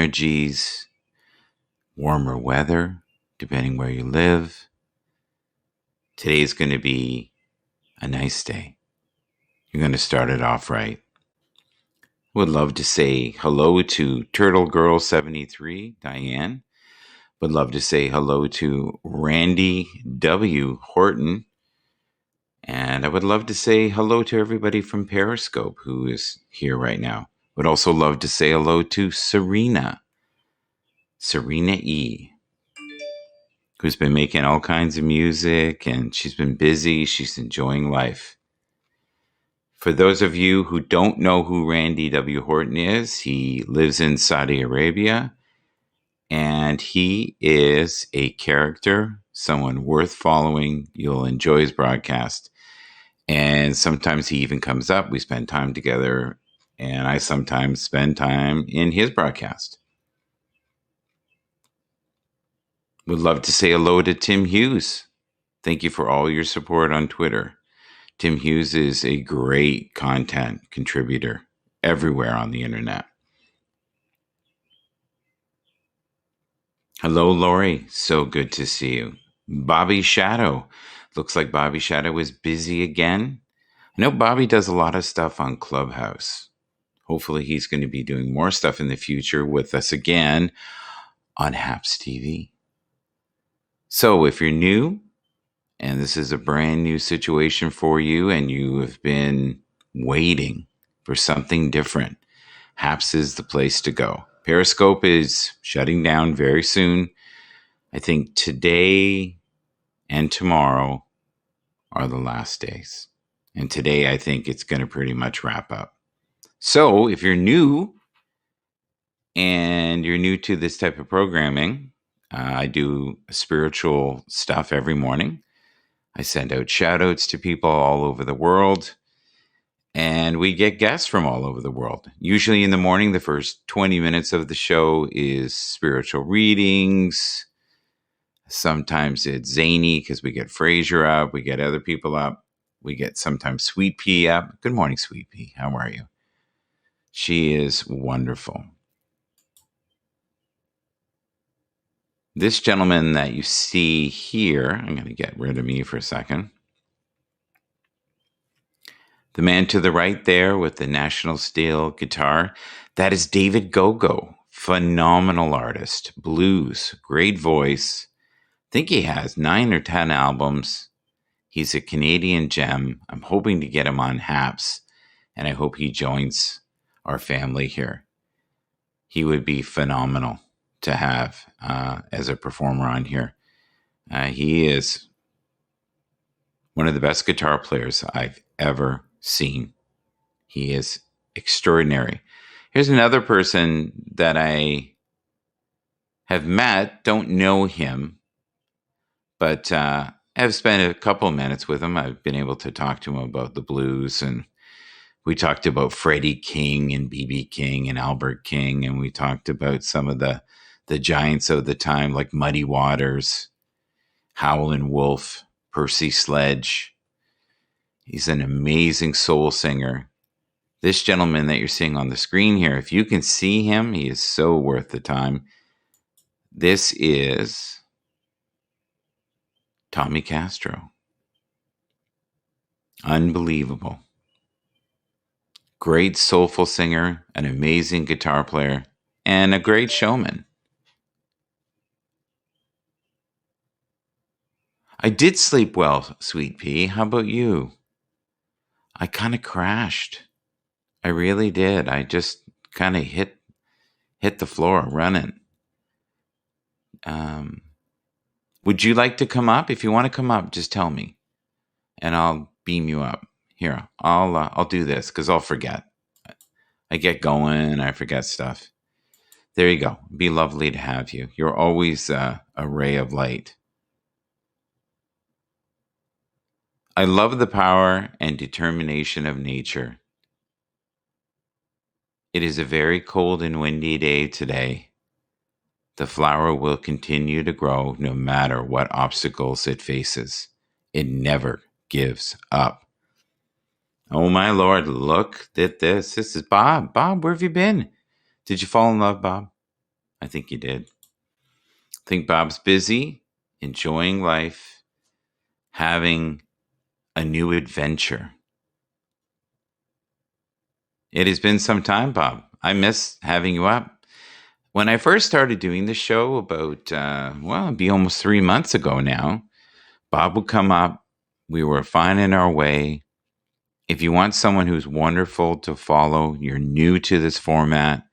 energies, warmer weather, depending where you live. Today's going to be a nice day. You're going to start it off right. Would love to say hello to Turtle Girl 73, Diane. Would love to say hello to Randy W. Horton. And I would love to say hello to everybody from Periscope who is here right now. Would also love to say hello to Serena E., who's been making all kinds of music, and she's been busy. She's enjoying life. For those of you who don't know who Randy W. Horton is, he lives in Saudi Arabia, and he is a character, someone worth following. You'll enjoy his broadcast. And sometimes he even comes up. We spend time together, and I sometimes spend time in his broadcast. Would love to say hello to Tim Hughes. Thank you for all your support on Twitter. Tim Hughes is a great content contributor everywhere on the internet. Hello, Lori. So good to see you. Bobby Shadow. Looks like Bobby Shadow is busy again. I know Bobby does a lot of stuff on Clubhouse. Hopefully he's going to be doing more stuff in the future with us again on Haps TV. So if you're new, and this is a brand new situation for you, and you have been waiting for something different, Haps is the place to go. Periscope is shutting down very soon. I think today and tomorrow are the last days. And today, I think it's going to pretty much wrap up. So if you're new and you're new to this type of programming, I do spiritual stuff every morning. I send out shout outs to people all over the world, and we get guests from all over the world. Usually in the morning, the first 20 minutes of the show is spiritual readings. Sometimes it's zany because we get Fraser up, we get other people up, we get sometimes Sweet Pea up. Good morning, Sweet Pea. How are you? She is wonderful. This gentleman that you see here, I'm going to get rid of me for a second. The man to the right there with the National Steel guitar, that is David Gogo. Phenomenal artist, blues, great voice. I think he has 9 or 10 albums. He's a Canadian gem. I'm hoping to get him on Haps, and I hope he joins our family here. He would be phenomenal to have as a performer on here. He is one of the best guitar players I've ever seen. He is extraordinary. Here's another person that I have met, don't know him, but I've spent a couple of minutes with him. I've been able to talk to him about the blues, and we talked about Freddie King and B.B. King and Albert King, and we talked about some of the giants of the time, like Muddy Waters, Howlin' Wolf, Percy Sledge. He's an amazing soul singer. This gentleman that you're seeing on the screen here, if you can see him, he is so worth the time. This is Tommy Castro. Unbelievable. Great soulful singer, an amazing guitar player, and a great showman. I did sleep well, Sweet Pea. How about you? I kind of crashed. I really did. I just kind of hit the floor running. Would you like to come up? If you want to come up, just tell me, and I'll beam you up. Here, I'll do this because I'll forget. I get going, I forget stuff. There you go. Be lovely to have you. You're always a ray of light. I love the power and determination of nature. It is a very cold and windy day today. The flower will continue to grow no matter what obstacles it faces. It never gives up. Oh my Lord, look at this. This is Bob. Bob, where have you been? Did you fall in love, Bob? I think you did. I think Bob's busy, enjoying life, having a new adventure. It has been some time, Bob. I miss having you up. When I first started doing the show about, it'd be almost 3 months ago now, Bob would come up. We were finding our way. If you want someone who's wonderful to follow, you're new to this format,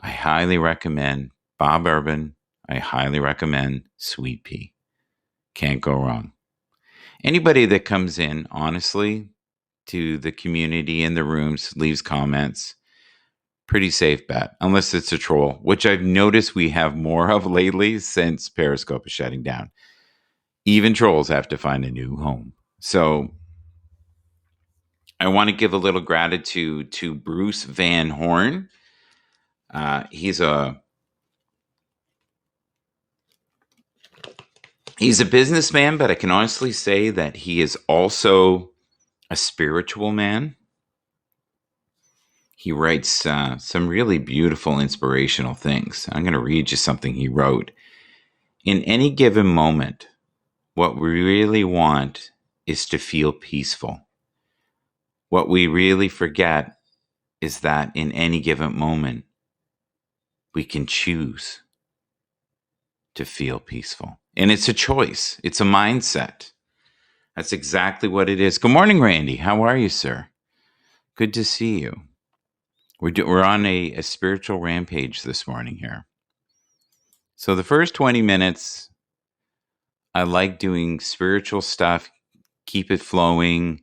I highly recommend Bob Urban. I highly recommend Sweet Pea. Can't go wrong. Anybody that comes in, honestly, to the community in the rooms, leaves comments, pretty safe bet, unless it's a troll, which I've noticed we have more of lately since Periscope is shutting down. Even trolls have to find a new home. So I want to give a little gratitude to Bruce Van Horn. He's a businessman, but I can honestly say that he is also a spiritual man. He writes some really beautiful, inspirational things. I'm going to read you something he wrote. In any given moment, what we really want is to feel peaceful. What we really forget is that in any given moment, we can choose to feel peaceful. And it's a choice. It's a mindset. That's exactly what it is. Good morning, Randy. How are you, sir? Good to see you. We're on a spiritual rampage this morning here. So the first 20 minutes, I like doing spiritual stuff, keep it flowing.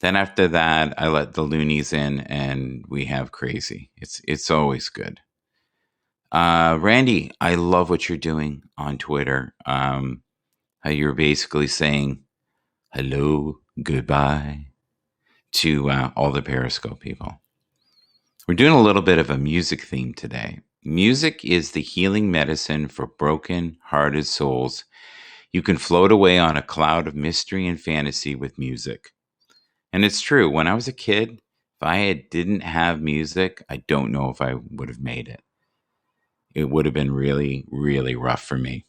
Then after that, I let the loonies in and we have crazy. It's always good. Randy, I love what you're doing on Twitter. How you're basically saying hello, goodbye to all the Periscope people. We're doing a little bit of a music theme today. Music is the healing medicine for broken-hearted souls. You can float away on a cloud of mystery and fantasy with music. And it's true. When I was a kid, if I didn't have music, I don't know if I would have made it. It would have been really, really rough for me.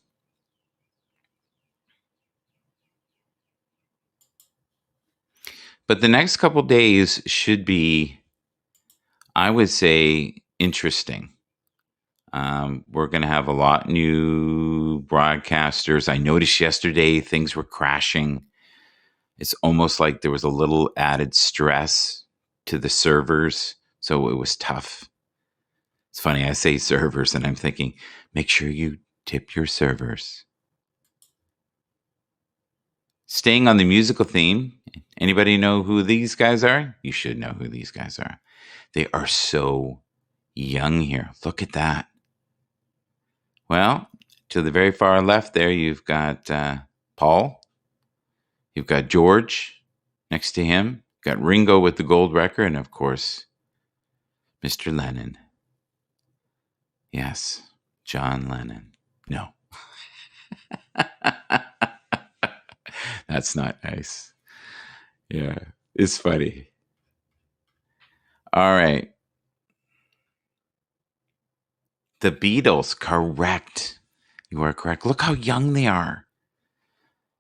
But the next couple days should be, I would say, interesting. We're going to have a lot new broadcasters. I noticed yesterday things were crashing. It's almost like there was a little added stress to the servers, so it was tough. It's funny, I say servers, and I'm thinking, make sure you tip your servers. Staying on the musical theme, anybody know who these guys are? You should know who these guys are. They are so young here. Look at that. Well, to the very far left there, you've got Paul. You've got George next to him. You've got Ringo with the gold record. And, of course, Mr. Lennon. Yes, John Lennon. No. That's not nice. Yeah, it's funny. All right. The Beatles, correct. You are correct. Look how young they are.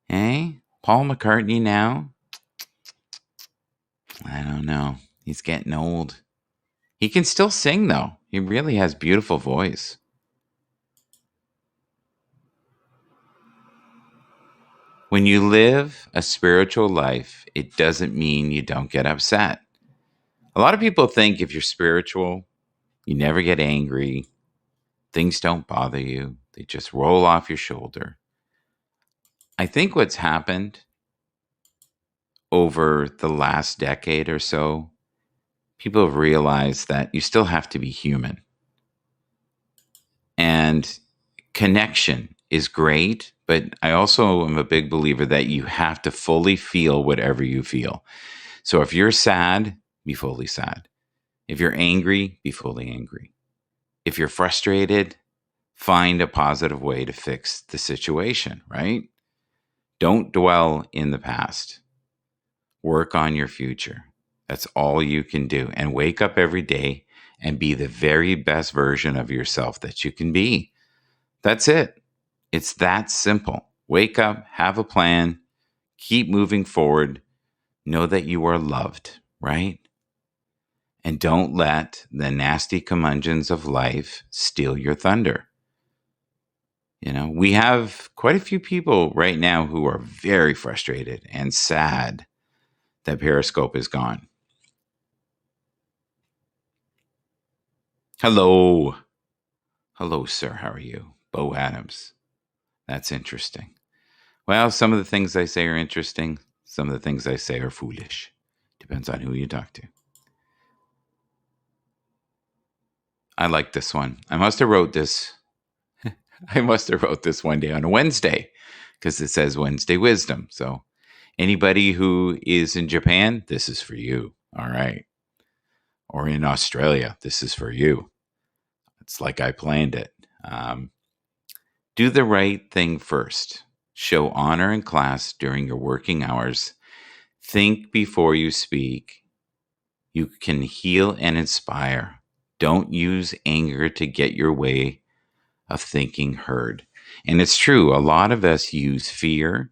Eh? Paul McCartney now? I don't know. He's getting old. He can still sing, though. He really has beautiful voice. When you live a spiritual life, it doesn't mean you don't get upset. A lot of people think if you're spiritual, you never get angry. Things don't bother you. They just roll off your shoulder. I think what's happened over the last decade or so, people have realized that you still have to be human. And connection is great, but I also am a big believer that you have to fully feel whatever you feel. So if you're sad, be fully sad. If you're angry, be fully angry. If you're frustrated, find a positive way to fix the situation, right? Don't dwell in the past. Work on your future. That's all you can do. And wake up every day and be the very best version of yourself that you can be. That's it. It's that simple. Wake up, have a plan, keep moving forward, know that you are loved, right? And don't let the nasty curmudgeons of life steal your thunder. We have quite a few people right now who are very frustrated and sad that Periscope is gone. Hello. Hello, sir. How are you? Bo Adams. That's interesting. Well, some of the things I say are interesting. Some of the things I say are foolish. Depends on who you talk to. I like this one. I must have wrote this one day on a Wednesday because it says Wednesday Wisdom. So anybody who is in Japan, this is for you. All right. Or in Australia, this is for you. It's like I planned it. Do the right thing first. Show honor in class during your working hours. Think before you speak. You can heal and inspire. Don't use anger to get your way of thinking heard. And it's true. A lot of us use fear.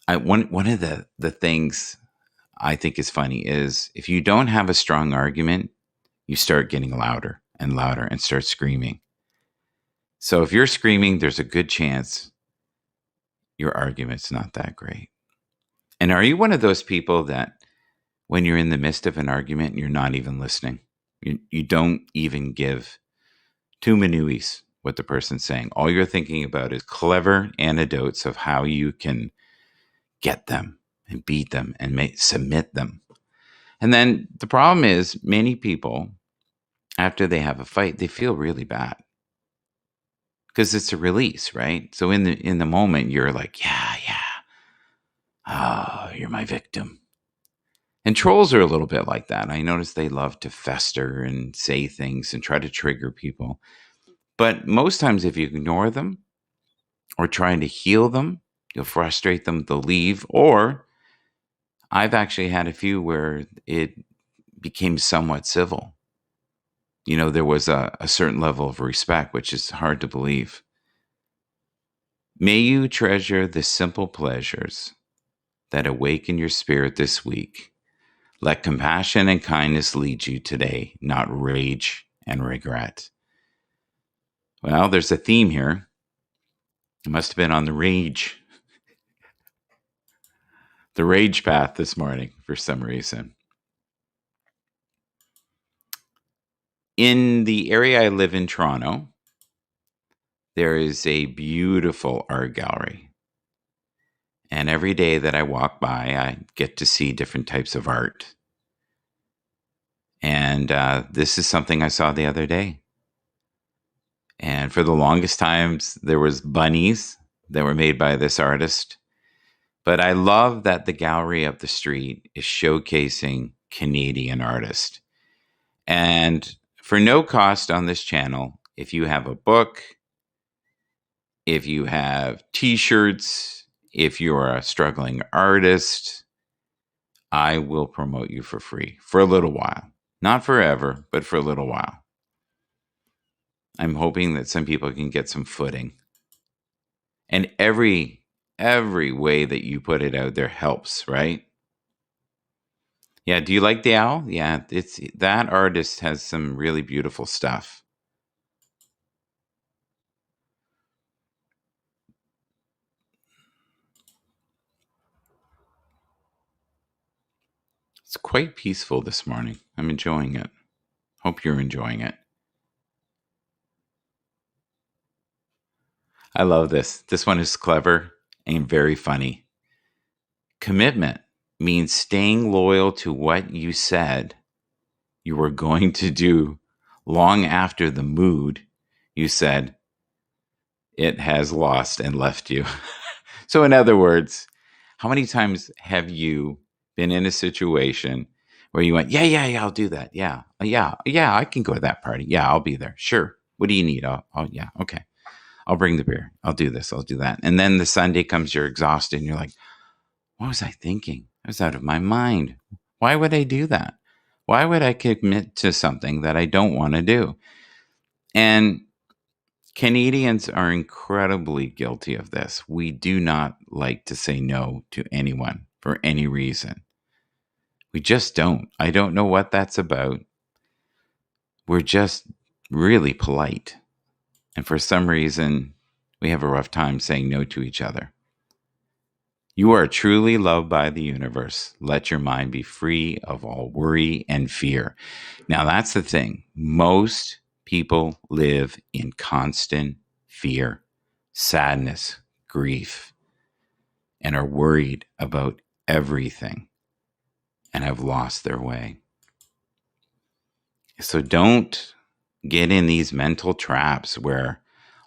One of the things I think is funny is if you don't have a strong argument, you start getting louder and louder and start screaming. So if you're screaming, there's a good chance your argument's not that great. And are you one of those people that when you're in the midst of an argument, you're not even listening? You don't even give two minuis what the person's saying. All you're thinking about is clever anecdotes of how you can get them and beat them and submit them. And then the problem is many people, after they have a fight, they feel really bad because it's a release, right? So in the moment, you're like, yeah. Oh, you're my victim. And trolls are a little bit like that. I notice they love to fester and say things and try to trigger people. But most times if you ignore them or trying to heal them, you'll frustrate them, they'll leave. Or I've actually had a few where it became somewhat civil. There was a certain level of respect, which is hard to believe. May you treasure the simple pleasures that awaken your spirit this week. Let compassion and kindness lead you today, not rage and regret. Well, there's a theme here. It must have been on the rage path this morning for some reason. In the area I live in, Toronto, there is a beautiful art gallery. And every day that I walk by, I get to see different types of art. And this is something I saw the other day. And for the longest times, there was bunnies that were made by this artist. But I love that the gallery up the street is showcasing Canadian artists. And for no cost on this channel, if you have a book, if you have t-shirts, if you're a struggling artist, I will promote you for free for a little while. Not forever, but for a little while. I'm hoping that some people can get some footing. And every way that you put it out there helps, right? Yeah, do you like the owl? Yeah, that artist has some really beautiful stuff. It's quite peaceful this morning. I'm enjoying it. Hope you're enjoying it. I love this. This one is clever and very funny. Commitment means staying loyal to what you said you were going to do long after the mood you said it has lost and left you. So in other words, how many times have you been in a situation where you went, yeah, I'll do that. Yeah, I can go to that party. Yeah, I'll be there. Sure. What do you need? Yeah, okay. I'll bring the beer. I'll do this. I'll do that. And then the Sunday comes, you're exhausted and you're like, what was I thinking? I was out of my mind. Why would I do that? Why would I commit to something that I don't want to do? And Canadians are incredibly guilty of this. We do not like to say no to anyone for any reason. We just don't. I don't know what that's about. We're just really polite. And for some reason, we have a rough time saying no to each other. You are truly loved by the universe. Let your mind be free of all worry and fear. Now, that's the thing. Most people live in constant fear, sadness, grief, and are worried about everything and have lost their way. So don't get in these mental traps where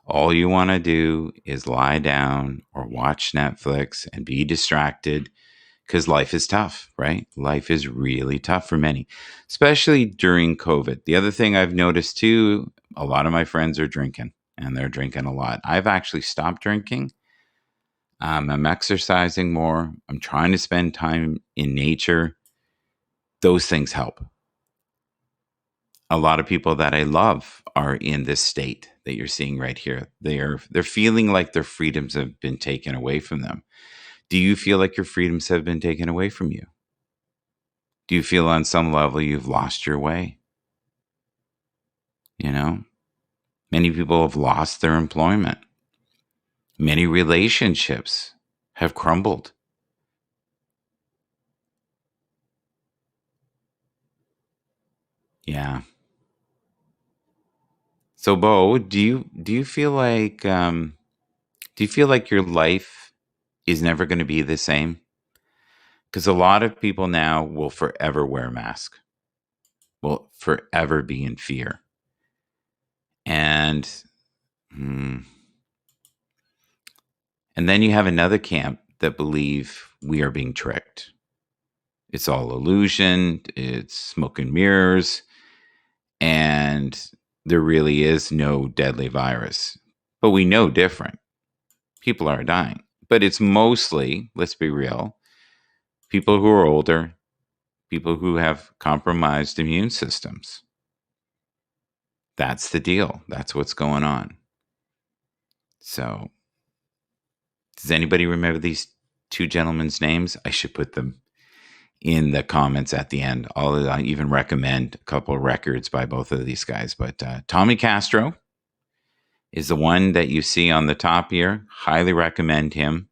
all you want to do is lie down or watch Netflix and be distracted, because life is tough, right? Life is really tough for many, especially during COVID. The other thing I've noticed too, a lot of my friends are drinking, and they're drinking a lot. I've actually stopped drinking. I'm exercising more. I'm trying to spend time in nature. Those things help. A lot of people that I love are in this state that you're seeing right here. They're feeling like their freedoms have been taken away from them. Do you feel like your freedoms have been taken away from you? Do you feel on some level you've lost your way? You know, many people have lost their employment. Many relationships have crumbled. Yeah. So, Bo, do you feel like your life is never going to be the same? Because a lot of people now will forever wear a mask, will forever be in fear, and hmm, and then you have another camp that believe we are being tricked. It's all illusion. It's smoke and mirrors, and there really is no deadly virus. But we know different. People are dying, but it's mostly, let's be real, people who are older, people who have compromised immune systems. That's the deal. That's what's going on. So, does anybody remember these two gentlemen's names? I should put them in the comments at the end. I even recommend a couple of records by both of these guys. But Tommy Castro is the one that you see on the top here. Highly recommend him.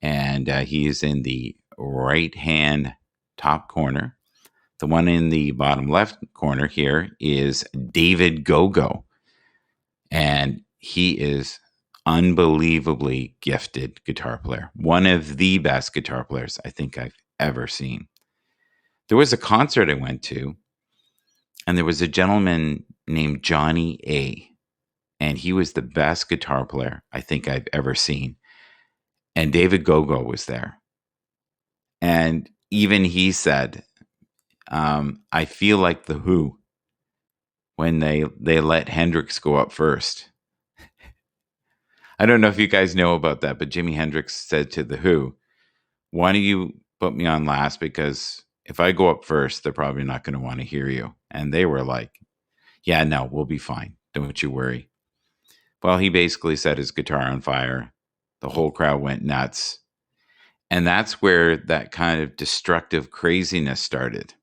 And he is in the right hand top corner. The one in the bottom left corner here is David Gogo. And he is unbelievably gifted guitar player. One of the best guitar players I think I've ever seen. There was a concert I went to, and there was a gentleman named Johnny A. And he was the best guitar player I think I've ever seen. And David Gogo was there. And even he said, I feel like the Who when they let Hendrix go up first. I don't know if you guys know about that, but Jimi Hendrix said to the Who, why don't you put me on last? Because if I go up first, they're probably not going to want to hear you. And they were like, yeah, no, we'll be fine. Don't you worry. Well, he basically set his guitar on fire. The whole crowd went nuts. And that's where that kind of destructive craziness started.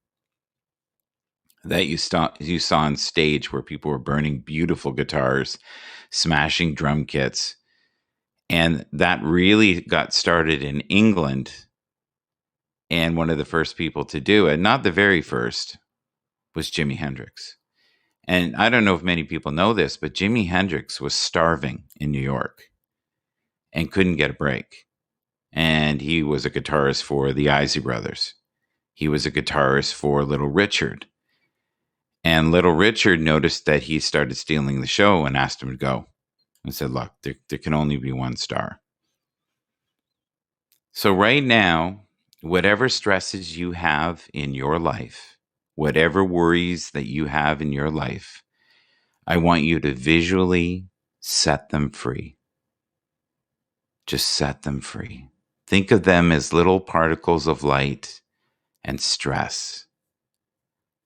That you saw on stage, where people were burning beautiful guitars, smashing drum kits. And that really got started in England. And one of the first people to do it, not the very first, was Jimi Hendrix. And I don't know if many people know this, but Jimi Hendrix was starving in New York and couldn't get a break. And he was a guitarist for the Isley Brothers. He was a guitarist for Little Richard. And Little Richard noticed that he started stealing the show and asked him to go. And said, look, there can only be one star. So right now, whatever stresses you have in your life, whatever worries that you have in your life, I want you to visually set them free. Just set them free. Think of them as little particles of light and stress.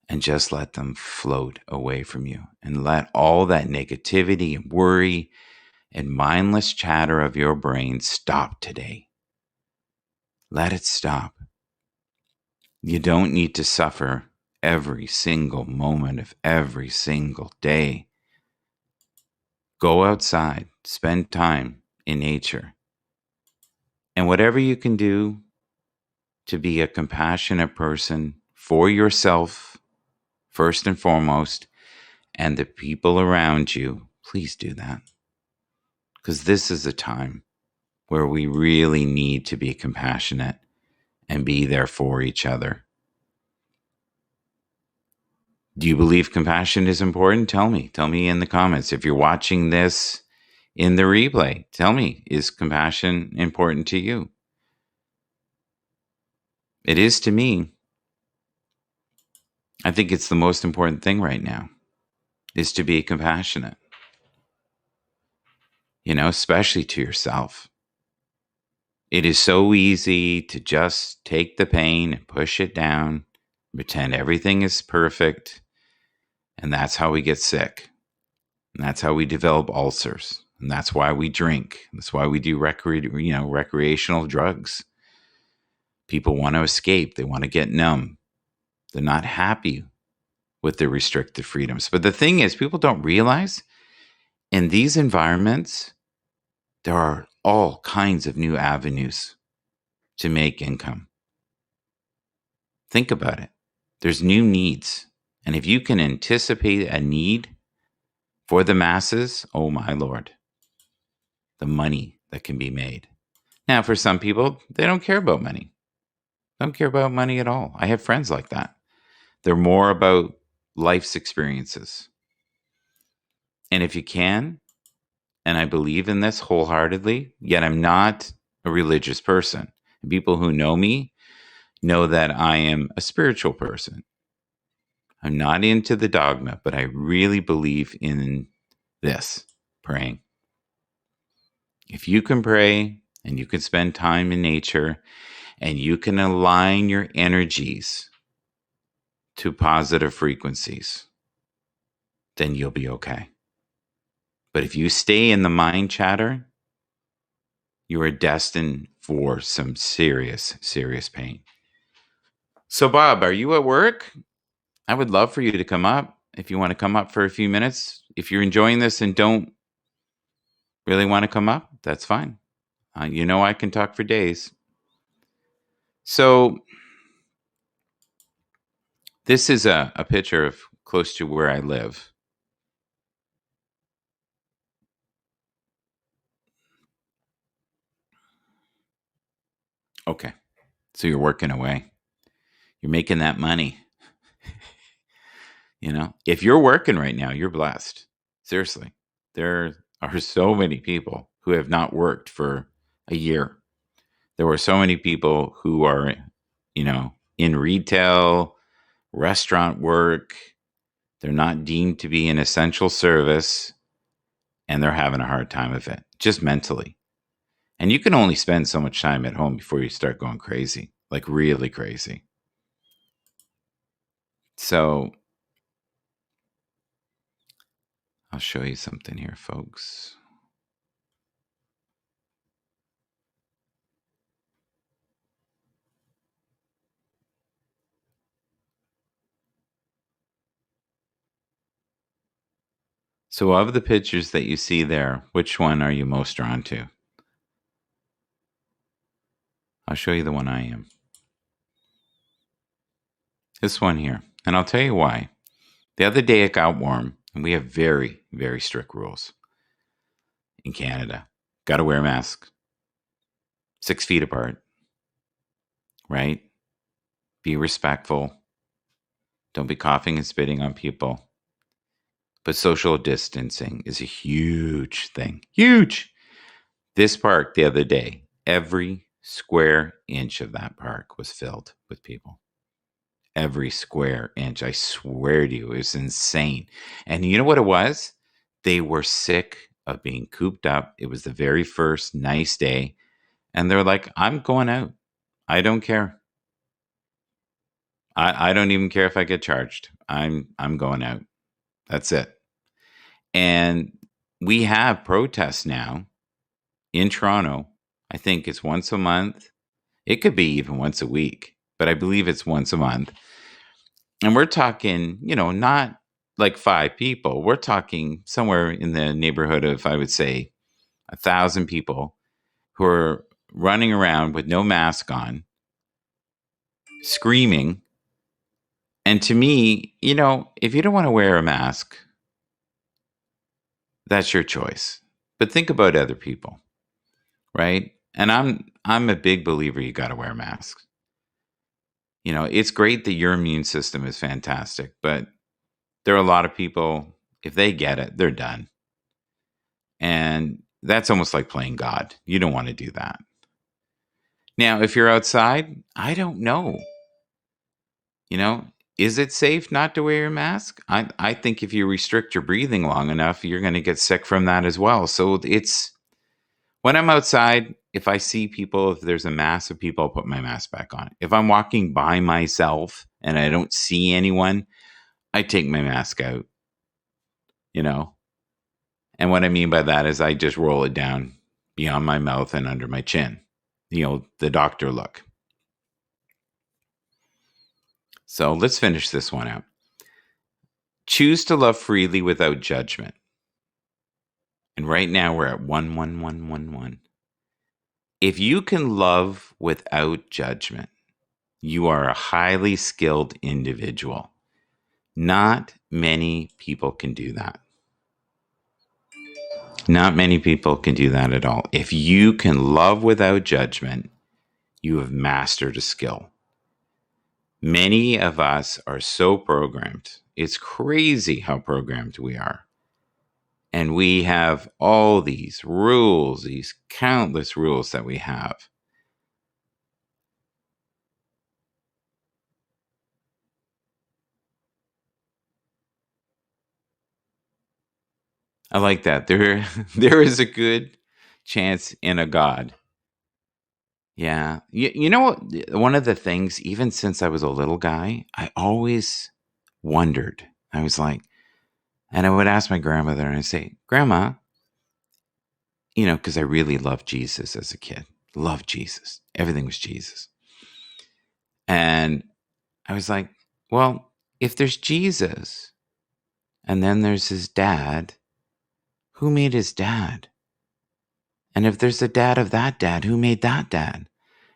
and just let them float away from you, and let all that negativity and worry and mindless chatter of your brain stop today. Let it stop. You don't need to suffer every single moment of every single day. Go outside, spend time in nature. And whatever you can do to be a compassionate person for yourself, first and foremost, and the people around you, please do that. Because this is a time where we really need to be compassionate and be there for each other. Do you believe compassion is important? Tell me. Tell me in the comments. If you're watching this in the replay, tell me, is compassion important to you? It is to me. I think it's the most important thing right now, is to be compassionate, especially to yourself. It is so easy to just take the pain and push it down, pretend everything is perfect, and that's how we get sick. And that's how we develop ulcers. And that's why we drink. That's why we do recreational drugs. People want to escape. They want to get numb. They're not happy with their restricted freedoms. But the thing is, people don't realize in these environments, there are all kinds of new avenues to make income. Think about it. There's new needs. And if you can anticipate a need for the masses, oh my Lord, the money that can be made. Now, for some people, they don't care about money. They don't care about money at all. I have friends like that. They're more about life's experiences. And if you can, and I believe in this wholeheartedly, yet I'm not a religious person. People who know me know that I am a spiritual person. I'm not into the dogma, but I really believe in this, praying. If you can pray and you can spend time in nature and you can align your energies to positive frequencies, then you'll be okay. But if you stay in the mind chatter, you are destined for some serious, serious pain. So, Bob, are you at work? I would love for you to come up. If you want to come up for a few minutes, if you're enjoying this and don't really want to come up, that's fine. I can talk for days. So this is a picture of close to where I live. Okay. So you're working away. You're making that money. If you're working right now, you're blessed. Seriously. There are so many people who have not worked for a year. There were so many people who are, in retail, restaurant work. They're not deemed to be an essential service, and they're having a hard time of it, just mentally. And you can only spend so much time at home before you start going crazy, like really crazy. So I'll show you something here, folks. So of the pictures that you see there, which one are you most drawn to? I'll show you the one I am. This one here. And I'll tell you why. The other day it got warm, and we have very, very strict rules in Canada. Got to wear a mask. 6 feet apart. Right? Be respectful. Don't be coughing and spitting on people. But social distancing is a huge thing. Huge. This park the other day, every square inch of that park was filled with people. Every square inch. I swear to you, it was insane. And you know what it was? They were sick of being cooped up. It was the very first nice day. And they're like, I'm going out. I don't care. I don't even care if I get charged. I'm going out. That's it. And we have protests now in Toronto. I think it's once a month. It could be even once a week, but I believe it's once a month. And we're talking, not like 5 people. We're talking somewhere in the neighborhood of, I would say, 1,000 people who are running around with no mask on, screaming. And to me, if you don't want to wear a mask, that's your choice. But think about other people, right? And I'm a big believer you got to wear masks. It's great that your immune system is fantastic, but there are a lot of people, if they get it, they're done. And that's almost like playing God. You don't want to do that. Now, if you're outside, I don't know. Is it safe not to wear your mask? I think if you restrict your breathing long enough, you're going to get sick from that as well. So it's when I'm outside, if I see people, if there's a mass of people, I'll put my mask back on. If I'm walking by myself and I don't see anyone, I take my mask out, And what I mean by that is I just roll it down beyond my mouth and under my chin, the doctor look. So let's finish this one out. Choose to love freely without judgment. And right now we're at 11111. If you can love without judgment, you are a highly skilled individual. Not many people can do that. Not many people can do that at all. If you can love without judgment, you have mastered a skill. Many of us are so programmed. It's crazy how programmed we are. And we have all these rules, these countless rules that we have. I like that. There is a good chance in a God. Yeah. You know what? One of the things, even since I was a little guy, I always wondered. I was like, and I would ask my grandmother and I'd say, Grandma, because I really loved Jesus as a kid. Loved Jesus. Everything was Jesus. And I was like, well, if there's Jesus and then there's his dad, who made his dad? And if there's a dad of that dad, who made that dad?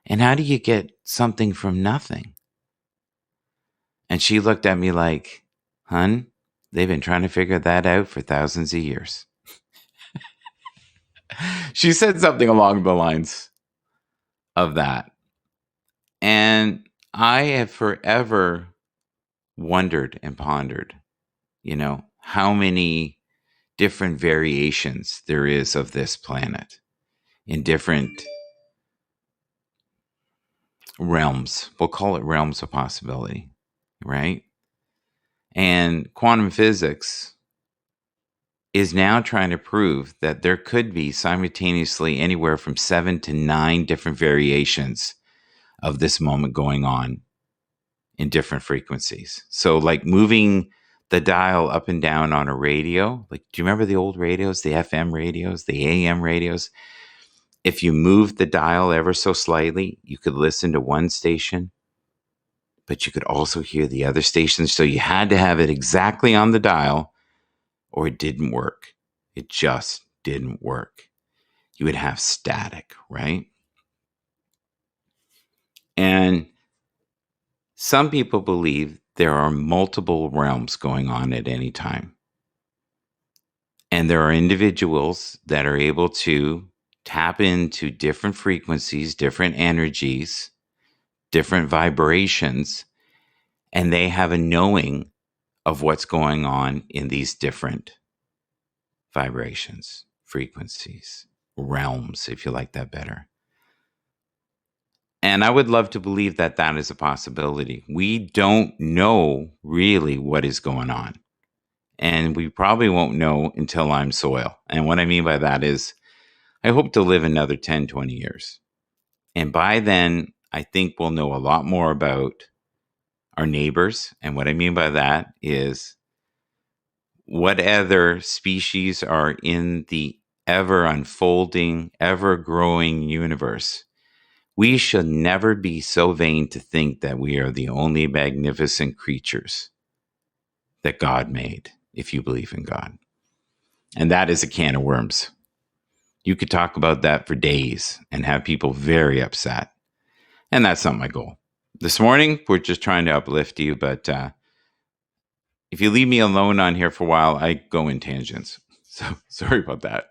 And how do you get something from nothing? And she looked at me like, hun, they've been trying to figure that out for thousands of years. She said something along the lines of that. And I have forever wondered and pondered, how many different variations there is of this planet in different realms. We'll call it realms of possibility, right? And quantum physics is now trying to prove that there could be simultaneously anywhere from 7 to 9 different variations of this moment going on in different frequencies. So like moving the dial up and down on a radio, like, do you remember the old radios, the FM radios, the AM radios? If you moved the dial ever so slightly, you could listen to one station, but you could also hear the other stations. So you had to have it exactly on the dial or it didn't work. It just didn't work. You would have static, right? And some people believe there are multiple realms going on at any time. And there are individuals that are able to tap into different frequencies, different energies, different vibrations, and they have a knowing of what's going on in these different vibrations, frequencies, realms, if you like that better. And I would love to believe that that is a possibility. We don't know really what is going on. And we probably won't know until I'm soil. And what I mean by that is I hope to live another 10, 20 years. And by then, I think we'll know a lot more about our neighbors. And what I mean by that is what other species are in the ever unfolding, ever growing universe. We should never be so vain to think that we are the only magnificent creatures that God made, if you believe in God. And that is a can of worms. You could talk about that for days and have people very upset. And that's not my goal. This morning, we're just trying to uplift you, but if you leave me alone on here for a while, I go in tangents. So sorry about that.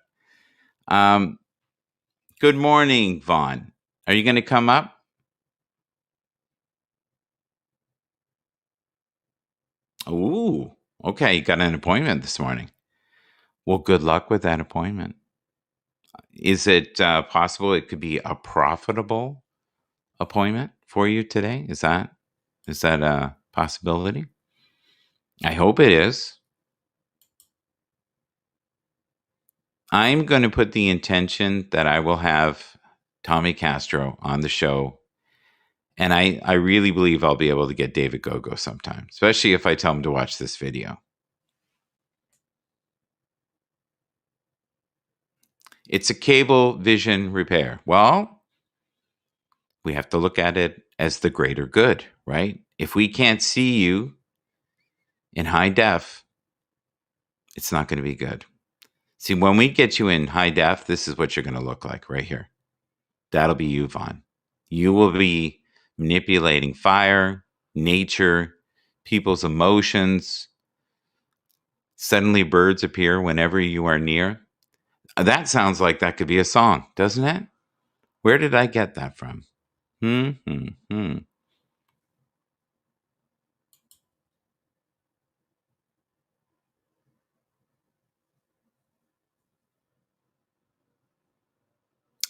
Good morning, Vaughn. Are you going to come up? Ooh, okay. You got an appointment this morning. Well, good luck with that appointment. Is it possible it could be a profitable appointment for you today? Is that a possibility? I hope it is. I'm going to put the intention that I will have Tommy Castro on the show. And I really believe I'll be able to get David Gogo sometime, especially if I tell him to watch this video. It's a cable vision repair. Well, we have to look at it as the greater good, right? If we can't see you in high def, it's not going to be good. See, when we get you in high def, this is what you're going to look like right here. That'll be you, Vaughn. You will be manipulating fire, nature, people's emotions. Suddenly birds appear whenever you are near. That sounds like that could be a song, doesn't it? Where did I get that from?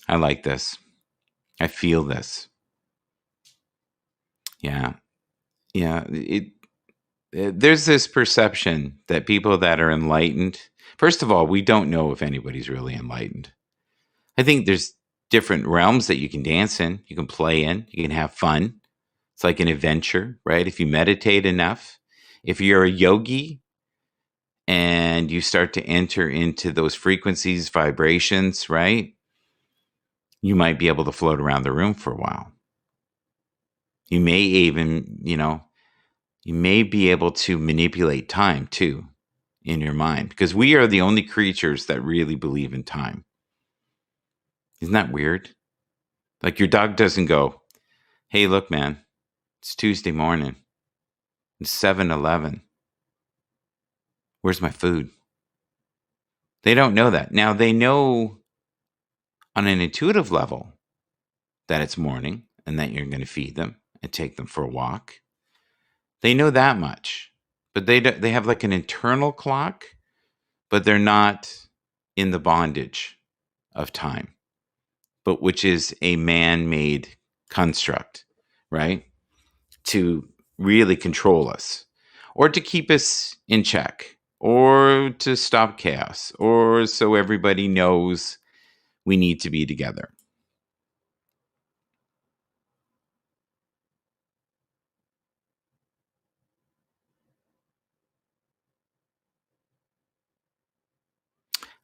I like this. I feel this. Yeah. Yeah. There's this perception that people that are enlightened, first of all, we don't know if anybody's really enlightened. I think there's different realms that you can dance in, you can play in, you can have fun. It's like an adventure, right? If you meditate enough, if you're a yogi and you start to enter into those frequencies, vibrations, right? You might be able to float around the room for a while. You may even, you may be able to manipulate time too in your mind, because we are the only creatures that really believe in time. Isn't that weird? Like your dog doesn't go, hey, look, man, it's Tuesday morning. It's 7-Eleven. Where's my food? They don't know that. Now, they know on an intuitive level that it's morning and that you're going to feed them and take them for a walk. They know that much. But they have like an internal clock, but they're not in the bondage of time, but which is a man-made construct, right? To really control us or to keep us in check or to stop chaos or so everybody knows we need to be together.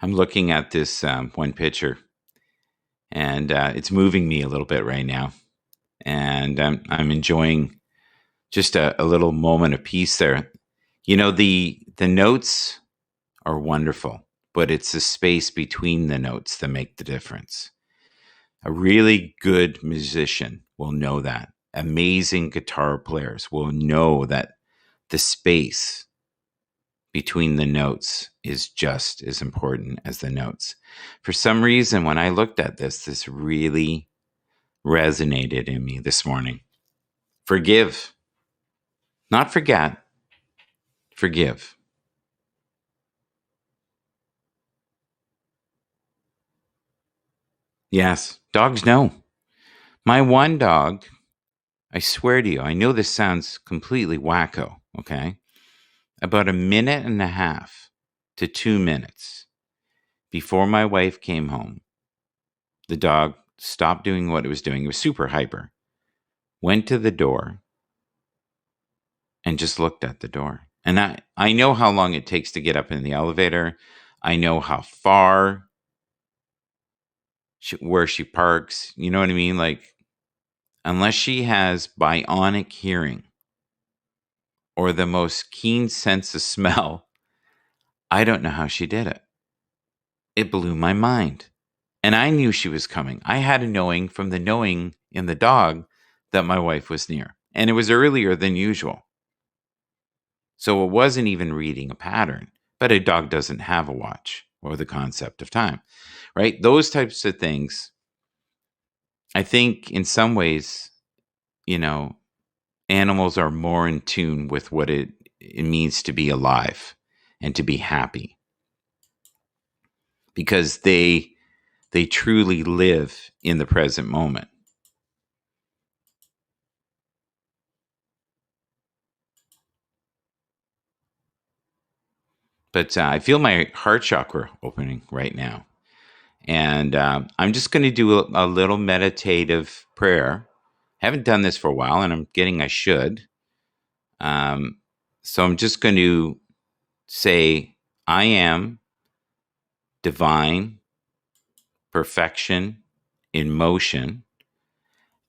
I'm looking at this one picture and it's moving me a little bit right now. And I'm enjoying just a little moment of peace there. You know, the notes are wonderful, but it's the space between the notes that make the difference. A really good musician will know that. Amazing guitar players will know that the space between the notes is just as important as the notes. For some reason, when I looked at this really resonated in me this morning. Forgive, not forget, forgive. Yes, dogs know. My one dog, I swear to you, I know this sounds completely wacko, okay? About a minute and a half to 2 minutes before my wife came home, the dog stopped doing what it was doing. It was super hyper. Went to the door, and just looked at the door. And I know how long it takes to get up in the elevator. I know how far where she parks. You know what I mean? Like, unless she has bionic hearing or the most keen sense of smell, I don't know how she did it. It blew my mind. And I knew she was coming. I had a knowing from the knowing in the dog that my wife was near. And it was earlier than usual. So it wasn't even reading a pattern. But a dog doesn't have a watch or the concept of time, right? Those types of things, I think in some ways, animals are more in tune with what it means to be alive and to be happy, because they truly live in the present moment. But I feel my heart chakra opening right now. And I'm just going to do a little meditative prayer. I haven't done this for a while, and I'm getting I should. So I'm just going to say, I am divine perfection in motion.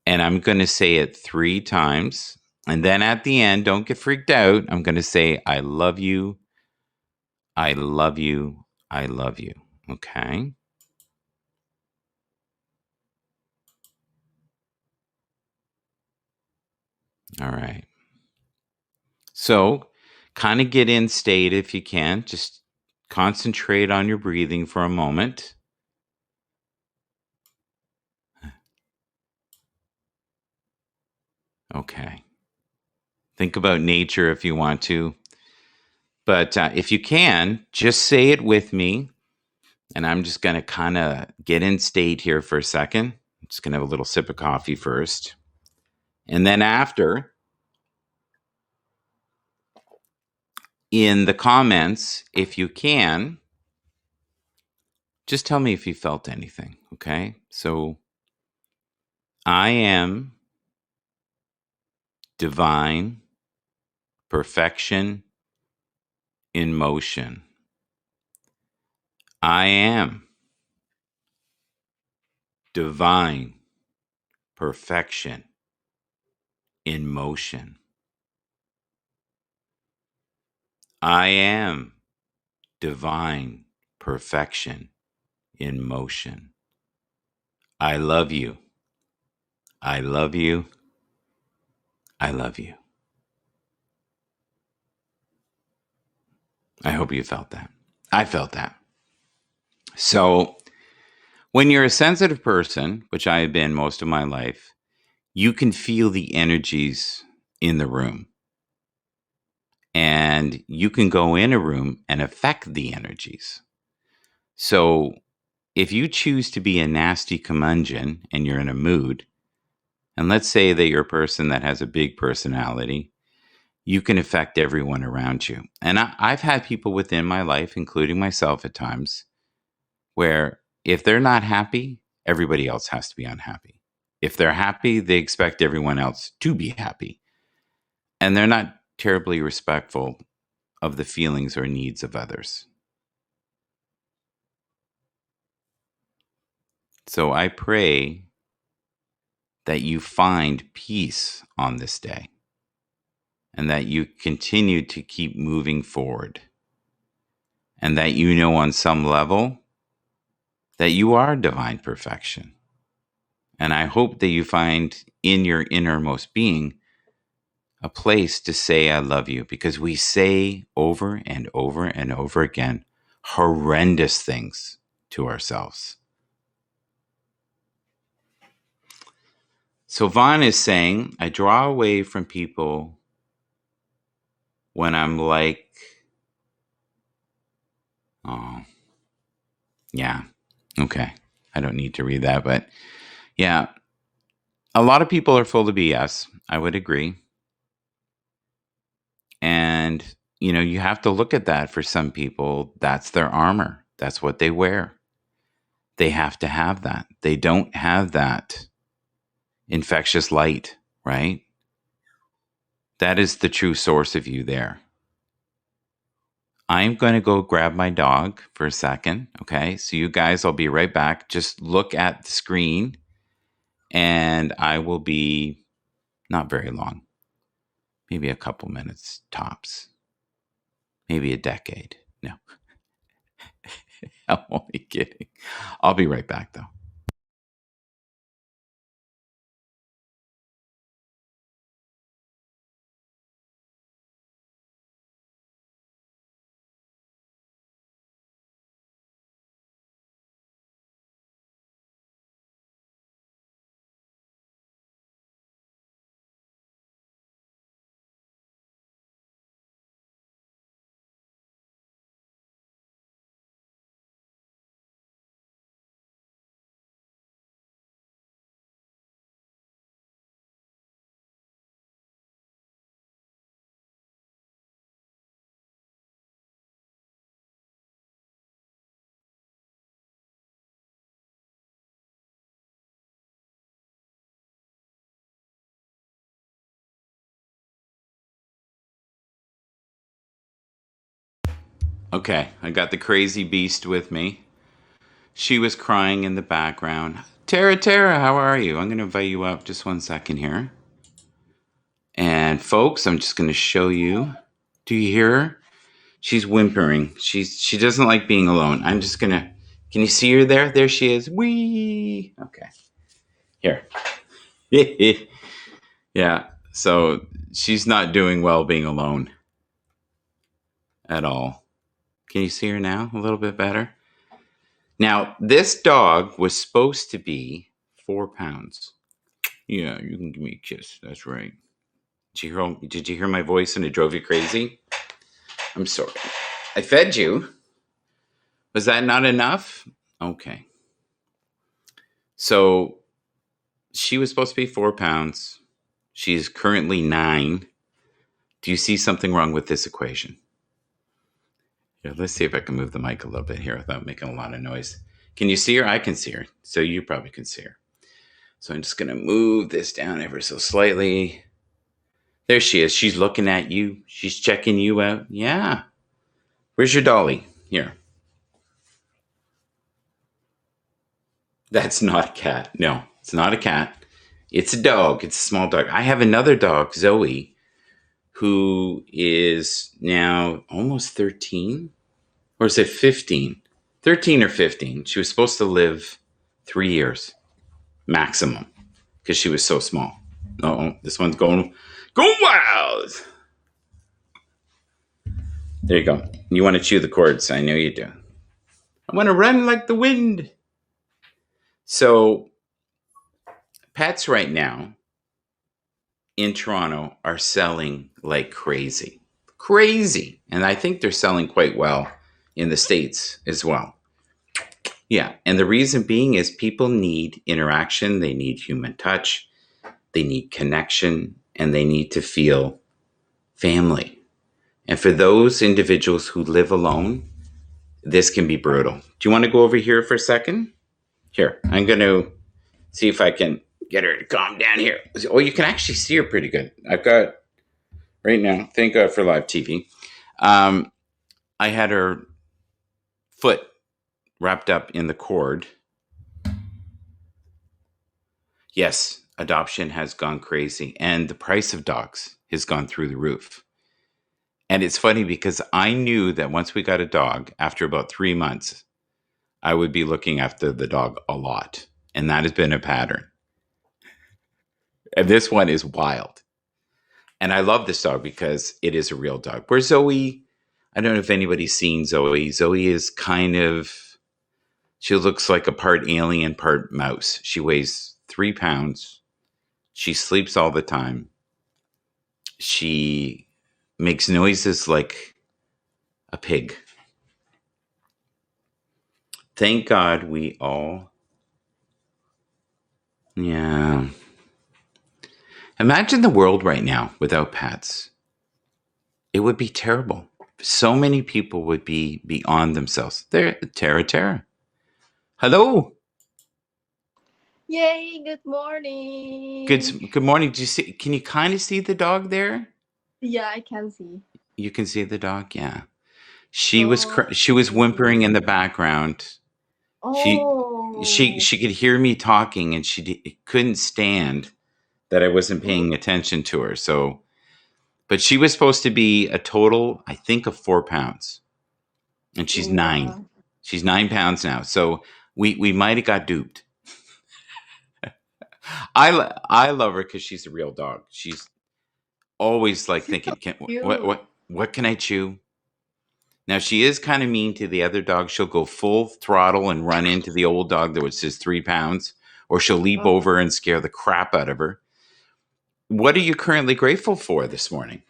And I'm going to say it 3 times. And then at the end, don't get freaked out. I'm going to say, I love you. I love you. I love you. Okay. All right. So kind of get in state if you can. Just concentrate on your breathing for a moment. Okay. Think about nature if you want to. But if you can, just say it with me. And I'm just going to kind of get in state here for a second. I'm just going to have a little sip of coffee first. And then after, in the comments, if you can, just tell me if you felt anything. Okay. So I am divine perfection in motion. I am divine perfection in motion. I am divine perfection in motion. I love you. I love you. I love you. I hope you felt that. I felt that. So, when you're a sensitive person, which I have been most of my life, you can feel the energies in the room. And you can go in a room and affect the energies. So, if you choose to be a nasty curmudgeon and you're in a mood, and let's say that you're a person that has a big personality, you can affect everyone around you. And I've had people within my life, including myself at times, where if they're not happy, everybody else has to be unhappy. If they're happy, they expect everyone else to be happy. And they're not terribly respectful of the feelings or needs of others. So I pray that you find peace on this day and that you continue to keep moving forward, and that you know on some level that you are divine perfection. And I hope that you find in your innermost being a place to say, I love you, because we say over and over and over again horrendous things to ourselves. So Vaughn is saying, I draw away from people when I'm like, oh, yeah, okay. I don't need to read that, but yeah, a lot of people are full of BS. I would agree. And, you have to look at that. For some people, that's their armor. That's what they wear. They have to have that. They don't have that infectious light, right? That is the true source of you there. I'm going to go grab my dog for a second. Okay. So you guys, I'll be right back. Just look at the screen and I will be not very long. Maybe a couple minutes tops. Maybe a decade. No. I'm only kidding. I'll be right back though. Okay, I got the crazy beast with me. She was crying in the background. Tara, Tara, how are you? I'm going to invite you up just 1 second here. And folks, I'm just going to show you. Do you hear her? She's whimpering. She doesn't like being alone. I'm just going to. Can you see her there? There she is. Wee. Okay. Here. Yeah. So she's not doing well being alone at all. Can you see her now a little bit better? Now, this dog was supposed to be 4 pounds. Yeah, you can give me a kiss. That's right. Did you hear my voice and it drove you crazy? I'm sorry. I fed you. Was that not enough? Okay. So she was supposed to be 4 pounds. She's currently 9. Do you see something wrong with this equation? Yeah, let's see if I can move the mic a little bit here without making a lot of noise. Can you see her? I can see her. So you probably can see her. So I'm just going to move this down ever so slightly. There she is. She's looking at you. She's checking you out. Yeah. Where's your dolly? Here. That's not a cat. No, it's not a cat. It's a dog. It's a small dog. I have another dog, Zoe, who is now almost 13. Or is it 15? 13 or 15. She was supposed to live 3 years maximum because she was so small. Oh, this one's going wild. There you go. You want to chew the cords. I know you do. I want to run like the wind. So pets right now in Toronto are selling like crazy. Crazy. And I think they're selling quite well in the States as well. Yeah. And the reason being is people need interaction. They need human touch. They need connection. And they need to feel family. And for those individuals who live alone, this can be brutal. Do you want to go over here for a second? Here, I'm going to see if I can get her to calm down here. Oh, you can actually see her pretty good. I've got, right now, thank God for live TV. I had her foot wrapped up in the cord. Yes, adoption has gone crazy. And the price of dogs has gone through the roof. And it's funny because I knew that once we got a dog, after about 3 months, I would be looking after the dog a lot. And that has been a pattern. And this one is wild. And I love this dog because it is a real dog. Where Zoe, I don't know if anybody's seen Zoe. Zoe is kind of, she looks like a part alien, part mouse. She weighs 3 pounds. She sleeps all the time. She makes noises like a pig. Thank God we all, yeah. Imagine the world right now without pets. It would be terrible. So many people would be beyond themselves. There, Tara. Hello. Yay, good morning. Good morning. Do you see? Can you kind of see the dog there? Yeah, I can see. You can see the dog? Yeah. So She was whimpering in cute. the background. She Oh. she could hear me talking, and couldn't stand that I wasn't Mm, paying attention to her. So, but she was supposed to be a total, I think, of 4 pounds, and she's 9. wow. She's 9 pounds now. So we might have got duped. I love her because she's a real dog. She's always like She's so thinking, cute. what can I chew? Now she is kind of mean to the other dog. She'll go full throttle and run into the old dog that was just 3 pounds, or she'll leap Uh-huh. over and scare the crap out of her. What are you currently grateful for this morning?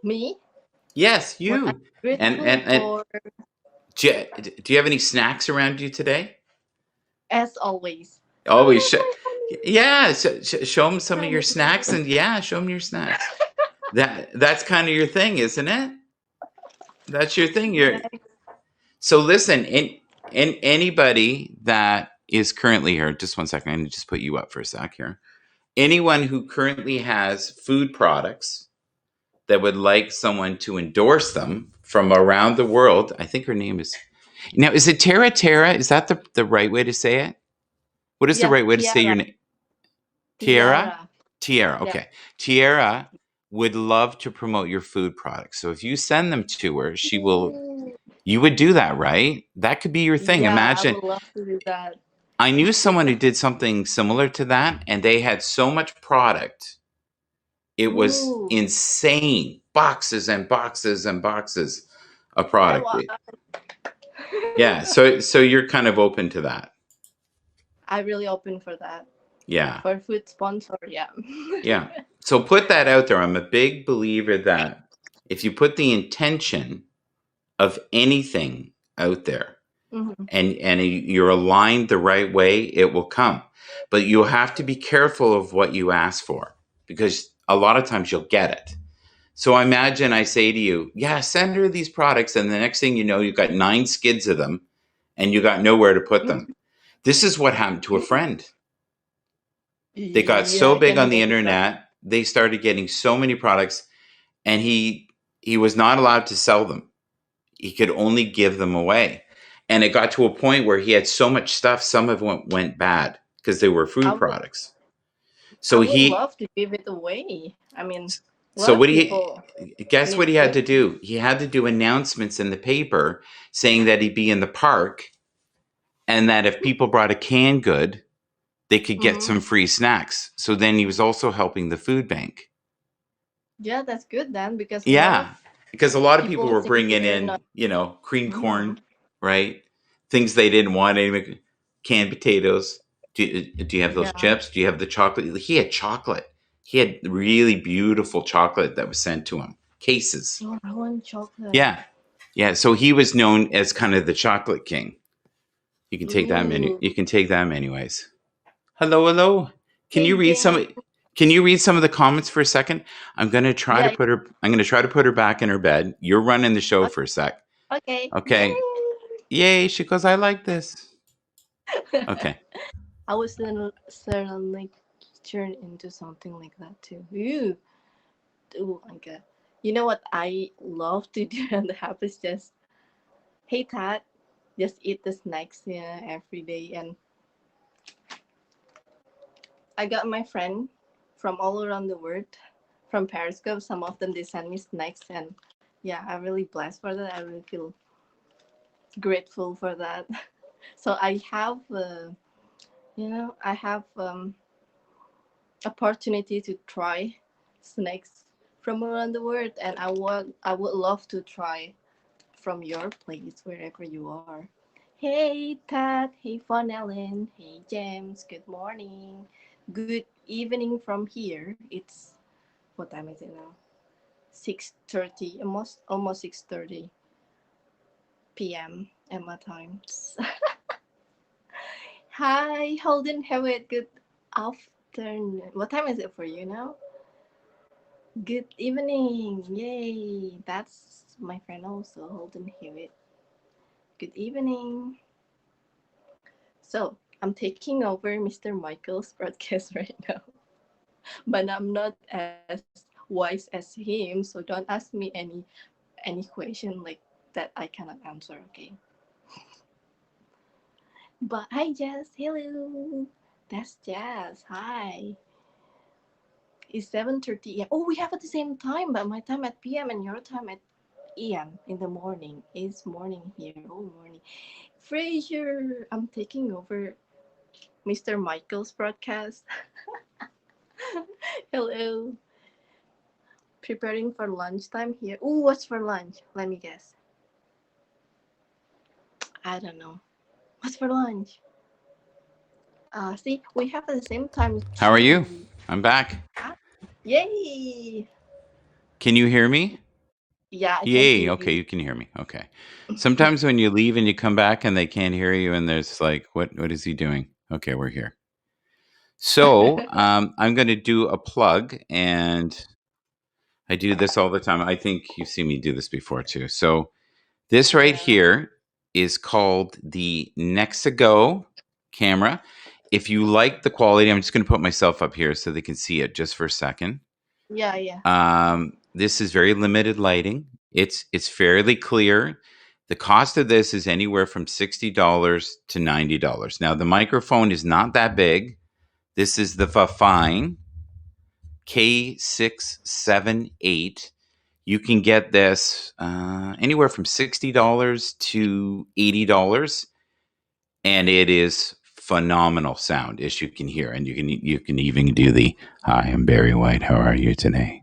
Me? Yes, What I'm you. And grateful and for, do you have any snacks around you today? as always. Always. Oh, my Yeah. Show them some of your snacks, honey. and yeah, show them your snacks. That's kind of your thing, isn't it? That's your thing. Yeah. So listen. In anybody that is currently here, just one second. I need to just put you up for a sec here. Anyone who currently has food products that would like someone to endorse them from around the world. I think her name is now. Is it Tara? Tara? Is that the right way to say it? What is the Yeah, right way to say your tiara. name? Tiara? Tiara. Tiara. Yeah. Okay. Tiara would love to promote your food products. So if you send them to her, she will. Ooh. You would do that, right? That could be your thing. Yeah, I Imagine. would love to do that. I knew someone who did something similar to that, and they had so much product. It was Ooh. insane. Boxes and boxes and boxes of I product. want. Yeah, so you're kind of open to that. I really open for that. Yeah. For food sponsor, yeah. Yeah. So put that out there. I'm a big believer that if you put the intention of anything out there, Hmm. and you're aligned the right way, it will come. But you have to be careful of what you ask for, because a lot of times you'll get it. So imagine I say to you, yeah, send her these products, and the next thing you know, you've got 9 skids of them and you got nowhere to put them. This is what happened to a friend. They got Yeah, so I big can on the imagine that. internet, they started getting so many products, and he was not allowed to sell them. He could only give them away. And it got to a point where he had so much stuff, some of it went bad because they were I food would, products. I So would he love to give it away. I mean, a lot so of what do you people guess what need he had food. to do? He had to do announcements in the paper saying that he'd be in the park, and that if people brought a canned good, they could get Hmm. some free snacks. So then he was also helping the food bank. Yeah, that's good then because a lot of Yeah, because a lot of people people were think bringing they're not. in, cream Hmm. corn, right? Things they didn't want, any canned potatoes. Do you have those Yeah. chips? Do you have the chocolate? He had chocolate. He had really beautiful chocolate that was sent to him. Cases. Oh, I want chocolate. Yeah. Yeah. So he was known as kind of the chocolate king. You can take that menu. Ooh. You can take that many ways. Hello, hello. Can Hey, you read Jen. some? Can you read some of the comments for a second? Yeah. I'm gonna try to put her back in her bed. You're running the show Okay. for a sec. Okay. Okay. Yay. Yay! She goes. I like this. Okay. I was suddenly turned into something like that too. Ooh. Oh my god. You know what I love to do on the house is just, hey Tad, just eat the snacks, yeah, every day. And I got my friend from all around the world, from Periscope. Some of them they send me snacks, and yeah, I'm really blessed for that. I really feel grateful for that. So I have, I have opportunity to try snacks from around the world, and I would love to try from your place wherever you are. Hey Tad, hey Fun Ellen, hey James, good morning. Good evening from here. It's what time is it now? 6:30, almost 6:30 p.m. at my time. Hi, Holden Hewitt. Good afternoon. What time is it for you now? Good evening. Yay. That's my friend also, Holden Hewitt. Good evening. So, I'm taking over Mr. Michael's broadcast right now. but I'm not as wise as him, so don't ask me any question like that I cannot answer. Okay. But hi, Jazz. Hello. That's Jazz. Hi. It's 7:30 a.m. Oh, we have at the same time, but my time at PM and your time at AM in the morning. It's morning here. Oh, morning. Fraser, I'm taking over Mr. Michael's broadcast. Hello. Preparing for lunchtime here. Oh, what's for lunch? Let me guess. I don't know. What's for lunch? See, we have at the same time How are you? too. I'm back. Ah, yay! Can you hear me? Yeah, I can Yay. hear Okay, you. you can hear me. Okay. Sometimes when you leave and you come back and they can't hear you, and there's like, what is he doing? Okay, we're here. So I'm going to do a plug, and I do this all the time. I think you've seen me do this before too. So this right Yeah. here is called the Nexigo camera. If you like the quality, I'm just going to put myself up here so they can see it just for a second. Yeah, yeah. This is very limited lighting. It's fairly clear. The cost of this is anywhere from $60 to $90. Now the microphone is not that big. This is the Fafine K678. You can get this anywhere from $60 to $80, and it is phenomenal sound, as you can hear. And you can even do the "Hi, I'm Barry White. How are you today?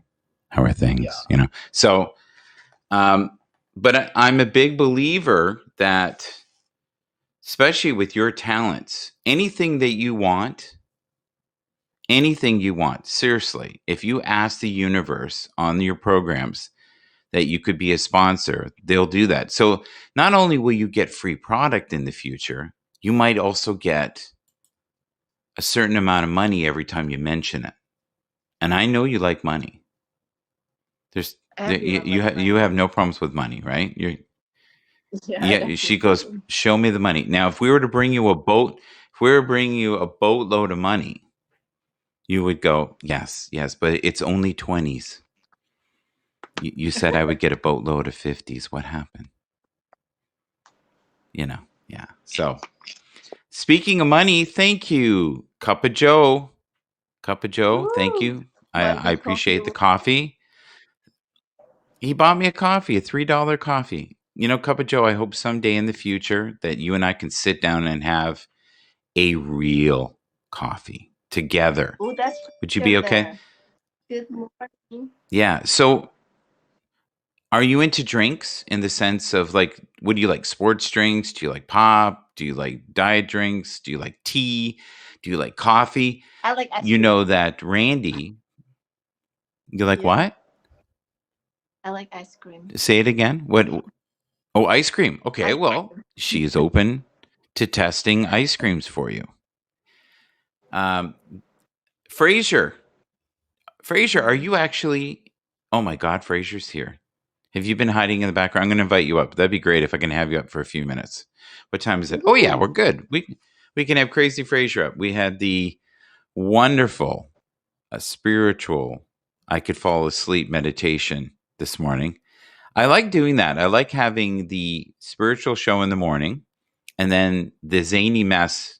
How are things?" Yeah. You know. So, but I'm a big believer that, especially with your talents, anything you want, seriously, if you ask the universe on your programs that you could be a sponsor, they'll do that. So not only will you get free product in the future, you might also get a certain amount of money every time you mention it. And I know you like money. There's you Everyone you, like ha- you have money. no problems with money, right? Yeah, Yeah. that's the She goes, thing. show me the money. Now, if we were to bring you a boat, if we were bringing you a boatload of money, you would go, yes, yes, but it's only 20s. You said I would get a boatload of 50s. What happened? Yeah. So speaking of money, thank you, Cup of Joe. Cup of Joe, thank Woo! you. Buy I me coffee. appreciate the coffee. He bought me a coffee, a $3 coffee. Cup of Joe, I hope someday in the future that you and I can sit down and have a real coffee together. Oh, that's Would you be pleasure okay? there. Good morning. Yeah. So, are you into drinks in the sense of like, what do you like? Sports drinks? Do you like pop? Do you like diet drinks? Do you like tea? Do you like coffee? I like ice You know cream. that Randy, you like Yeah, what? I like ice cream. Say it again. What? Oh, ice cream. Okay. Ice Well, cream. she's open to testing ice creams for you. Um, Fraser, Fraser, are Mm. you actually? Oh my God, Fraser's here. Have you been hiding in the background? I'm going to invite you up. That'd be great if I can have you up for a few minutes. What time is it? Oh yeah, we're Woohoo! good. We can have Crazy Fraser up. We had the wonderful, spiritual, I could fall asleep meditation this morning. I like doing that. I like having the spiritual show in the morning and then the zany mess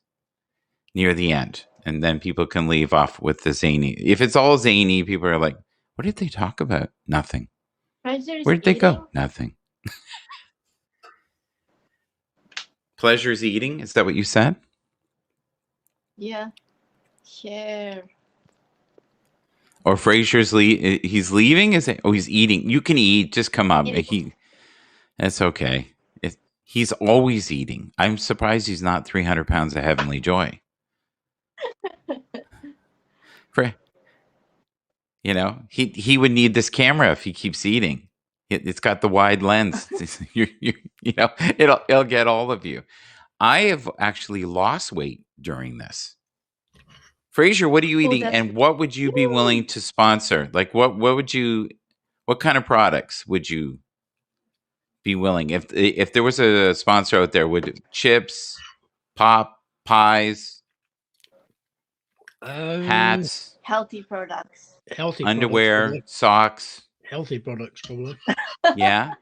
near the end. And then people can leave off with the zany. If it's all zany, people are like, what did they talk about? Nothing. Fraser Where is did they go? eating. Nothing. Pleasure's eating. Is that what you said? Yeah. Share. Or he's leaving? Is it? Oh, he's eating. You can eat. Just come up. Eating. That's okay. He's always eating. I'm surprised he's not 300 pounds of heavenly joy. For he would need this camera if he keeps eating. It's got the wide lens. It'll get all of you. I have actually lost weight during this. Fraser, what are you Oh, eating, that's and what would you be willing woo. to sponsor? Like, what kind of products would you be willing if there was a sponsor out there? Would chips, pop, pies? Hats, Healthy products. Healthy underwear, socks. Healthy products, probably. Yeah.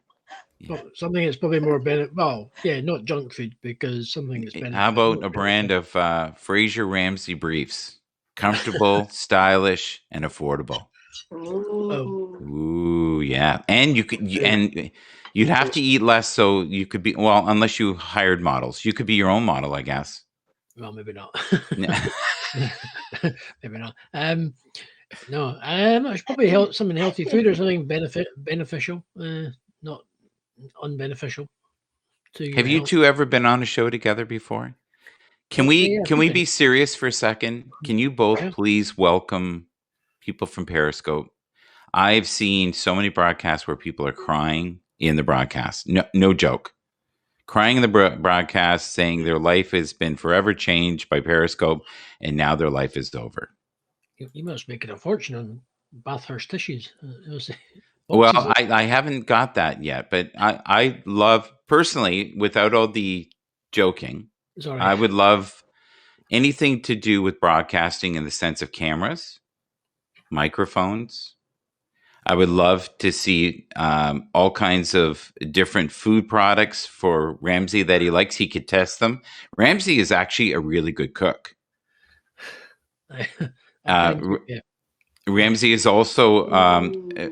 Something that's probably more well, yeah, not junk food, because something that's beneficial. How about a brand of Fraser Ramsey briefs? Comfortable, stylish, and affordable. Ooh, yeah. And you'd have to eat less, so you could be, well, unless you hired models. You could be your own model, I guess. Well, maybe not. Yeah. Maybe not. No, it's probably something healthy food or something beneficial, not unbeneficial. Have you two ever been on a show together before? Can we be serious for a second? Can you both please welcome people from Periscope? I've seen so many broadcasts where people are crying in the broadcast. No joke. Crying in the broadcast, saying their life has been forever changed by Periscope, and now their life is over. You must make a fortune on Bathurst tissues. Well, I haven't got that yet, but I love, personally, without all the joking, I would love anything to do with broadcasting in the sense of cameras, microphones. I would love to see all kinds of different food products for Ramsey that he likes. He could test them. Ramsey is actually a really good cook. Ramsey is also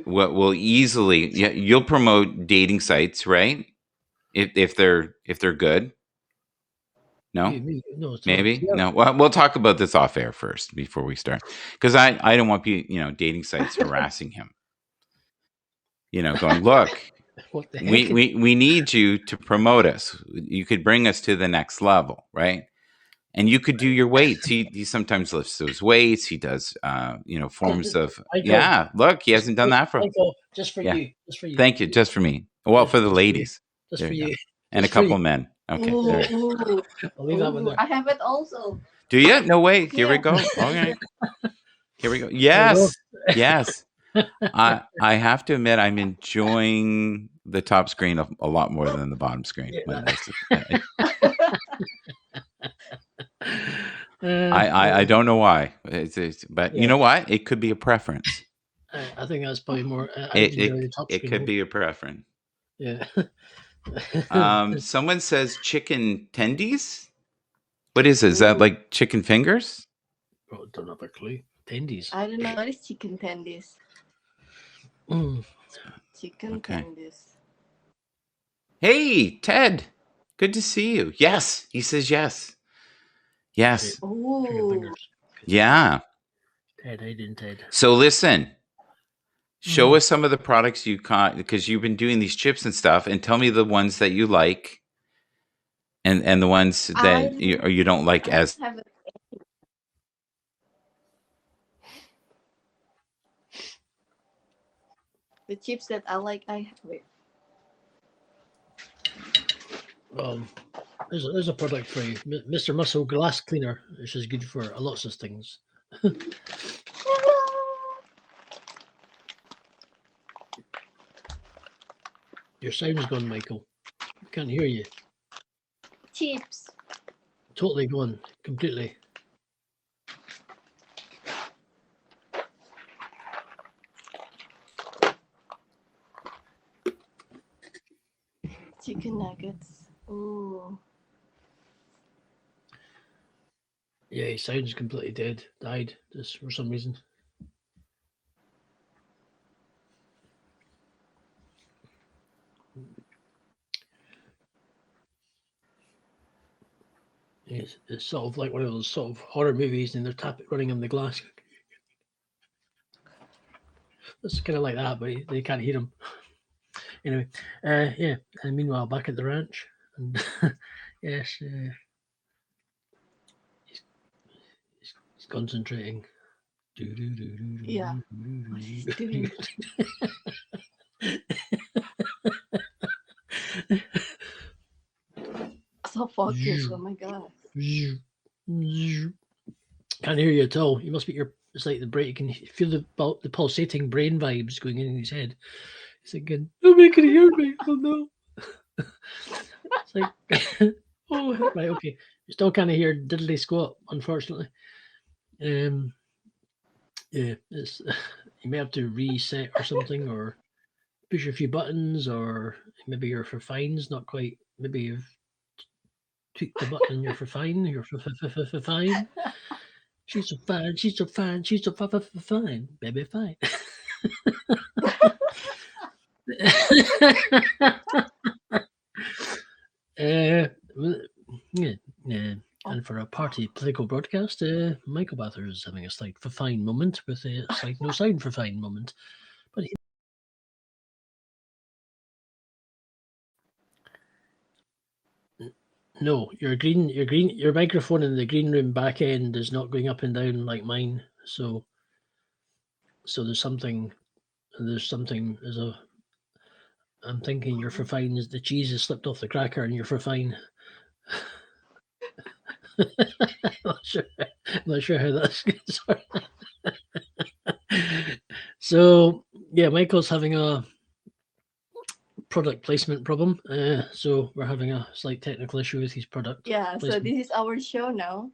will easily. Yeah, you'll promote dating sites, right? If they're good. No, maybe no. Well, we'll talk about this off air first before we start, because I don't want dating sites harassing him. Going, look, we need you to promote us. You could bring us to the next level, right? And you could do your weights. He sometimes lifts those weights. He does, forms of. Yeah, look, he hasn't done that for. Just for you. Just for you. Thank you. Just for me. Well, for the ladies. Just for you. And a couple men. Okay. Ooh. I'll leave that one there. I have it also. Do you? No way. Here we go. Okay. Here we go. Yes. Yes. I have to admit, I'm enjoying the top screen a lot more than the bottom screen. I don't know why, but you know what? It could be a preference. I think that's probably more. It could be a preference. Yeah. Someone says chicken tendies. What is it? Is that like chicken fingers? Oh, don't have a clue. Tendies. I don't know what is chicken tendies. Chicken tendies. Hey, Ted. Good to see you. Yes, he says yes. Yes. Ooh. Yeah. Ted. So listen. Show us some of the products you caught, because you've been doing these chips and stuff, and tell me the ones that you like, and the ones that you don't like as. The chips that I like, wait. There's a product for you, Mr. Muscle Glass Cleaner, which is good for lots of things. Your sound's gone, Michael. I can't hear you. Chips. Totally gone, completely. Chicken nuggets. Ooh. Yeah, his sound's completely died just for some reason. It's sort of like one of those sort of horror movies, and they're running on the glass. It's kind of like that, but they can't hear him. Anyway, yeah. And meanwhile, back at the ranch, and yes, he's concentrating. Yeah. What is he doing? So focused. Oh my god. Can't hear you at all. You must be it's like the brain. You can feel the pulsating brain vibes going in his head. He's thinking, nobody can hear me. Oh no. It's like, oh right, okay. You still can't hear diddly squat, unfortunately. Yeah, it's you may have to reset or something, or push a few buttons, or maybe your for fines not quite. Maybe you've tweaked the button. You're for fine. You're for fine. She's so fine. She's so fine. She's so fine. Baby fine. Yeah, yeah. And for a party political broadcast, Michael Bather is having a slight for fine moment with a slight no sound for fine moment. But no, your microphone in the green room back end is not going up and down like mine. So there's something. There's a. I'm thinking you're for fine is the cheese has slipped off the cracker and you're for fine. Not sure how that's going. So yeah, Michael's having a product placement problem. So we're having a slight technical issue with his product. Yeah, so placement. this is our show now.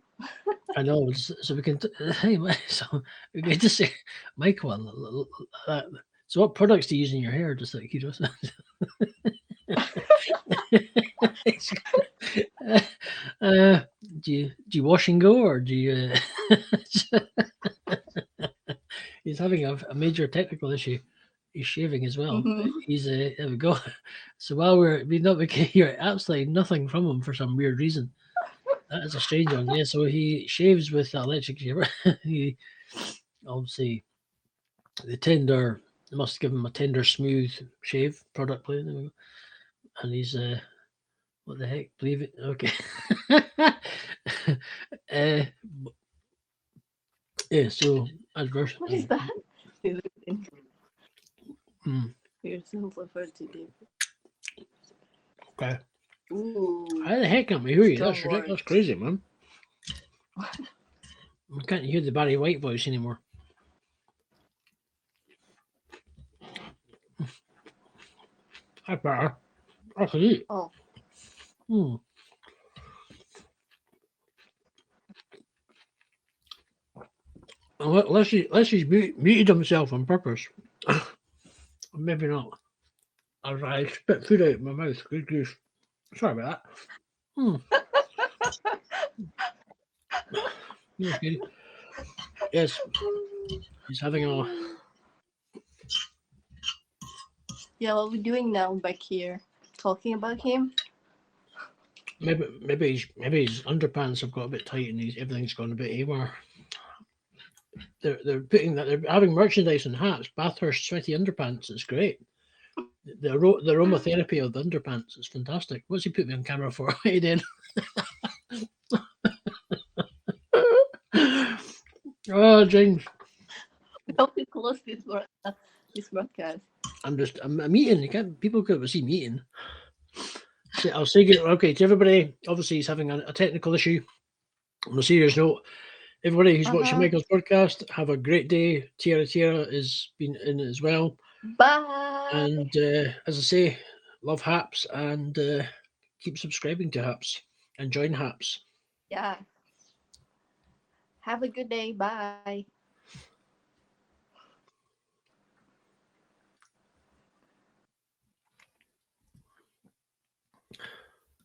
I know. So we can. Hey, so we're going to say, Michael. So what products do you use in your hair? Just like you just. Do you wash and go, or do you? He's having a major technical issue. He's shaving as well. He's there we go. So while we can hear absolutely nothing from him for some weird reason. That is a strange one. Yeah, so he shaves with an electric shaver. He obviously the tender must give him a tender, smooth shave product placement, and he's what the heck? Believe it? Okay. Yeah. So adverse. What is that? Mm, You're so preferred to do. okay. Ooh. How the heck can't we hear you? Strong That's ridiculous, words. crazy, man. I can't hear the Barry White voice anymore. That's better. I can eat. Oh. Hmm. Unless he's muted himself on purpose. Maybe not. I spit food out of my mouth. Good goose. Sorry about that. Yes, good. Yes. He's having a. Yeah, what are we doing now back here? Talking about him? Maybe his underpants have got a bit tight and everything's gone a bit haywire. They're having merchandise and hats. Bathurst sweaty underpants. It's great. The aromatherapy of the underpants is fantastic. What's he put me on camera for? Hey, then. Oh, James. Don't be close this broadcast. I'm eating. You can't. People could see me eating. So I'll say okay to everybody. Obviously, he's having a technical issue. On a serious note, everybody who's watching Michael's podcast, have a great day. Tiara has been in as well. Bye. And as I say, love Haps and keep subscribing to Haps and join Haps. Yeah. Have a good day. Bye.